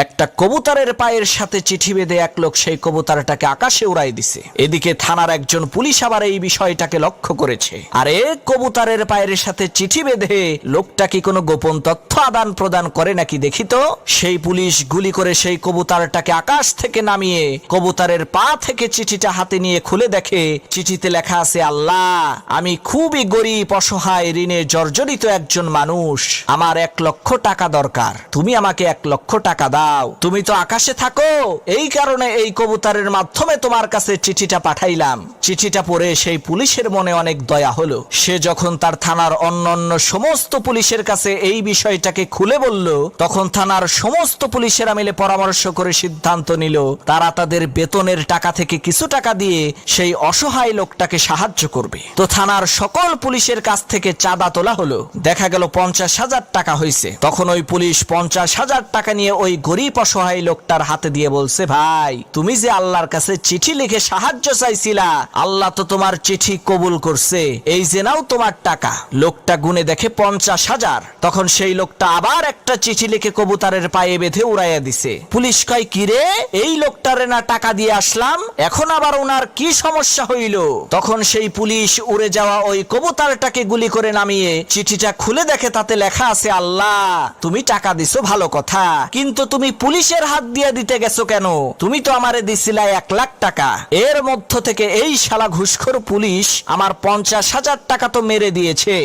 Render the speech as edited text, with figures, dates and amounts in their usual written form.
একটা কবুতরের পায়ের সাথে চিঠি বেঁধে এক লোক সেই কবুতরটাকে আকাশে উড়াই দিছে। এদিকে থানার একজন পুলিশ আবার এই বিষয়টাকে লক্ষ্য করেছে। আরে কবুতরের পায়ের সাথে চিঠি বেঁধে লোকটা কি কোনো গোপন তথ্য আদান প্রদান করে নাকি দেখি তো। সেই পুলিশ গুলি করে সেই কবুতরটাকে আকাশ থেকে নামিয়ে কবুতরের পা থেকে চিঠিটা হাতে নিয়ে খুলে দেখে চিঠিতে লেখা আছে, আল্লাহ, আমি খুবই গরিব, অসহায়, ঋণে জর্জরিত একজন মানুষ। আমার 1 লক্ষ টাকা দরকার। তুমি আমাকে 1 লক্ষ টাকা দাও। তুমি তো আকাশে থাকো, এই কারণে এই কবুতরের মাধ্যমে তোমার কাছে চিঠিটা পাঠাইলাম। চিঠিটা পড়ে সেই পুলিশের মনে অনেক দয়া হলো। সে যখন তার থানার অন্যান্য সমস্ত পুলিশের কাছে এই বিষয়টাকে খুলে বলল, তখন থানার সমস্ত পুলিশেরা মিলে পরামর্শ করে সিদ্ধান্ত নিল তারা তাদের বেতনের টাকা থেকে কিছু টাকা দিয়ে সেই অসহায় লোকটাকে সাহায্য করবে। তো থানার সকল পুলিশের কাছ থেকে চাঁদা তোলা হলো। দেখা গেল 50,000 টাকা হয়েছে। তখন ওই পুলিশ 50,000 টাকা নিয়ে ওই গরিব অসহায় লোকটার হাতে দিয়ে বলছে, ভাই, তুমি যে আল্লাহর কাছে চিঠি লিখে সাহায্য চাইছিলা, আল্লাহ তো তোমার চিঠি কবুল করছে, এই যে নাও তোমার টাকা। লোকটা গুনে দেখে 50,000। তখন সেই লোকটা আবার একটা চিঠি লিখে কবুতরের পায়ে বেঁধে উড়াইয়া দিছে। পুলিশ কয়, কি রে, এই লোকটারে না টাকা দিয়ে আসলাম, এখন আবার ওনার কি সমস্যা হইল? তখন সেই পুলিশ উড়ে যাওয়া ওই কবুতরটাকে গুলি করে নামিয়ে চিঠিটা খুলে দেখে তাতে লেখা আছে, আল্লাহ, তুমি টাকা দিছো ভালো কথা, কিন্তু তুমি পুলিশের হাত দিয়ে দিতে গেছো কেন? তুমি তো আমারে দিছিলা 1 লাখ টাকা। এর মধ্য থেকে এই শালা ঘুষখোর পুলিশ আমার 50,000 টাকা তো মেরে দিয়েছে।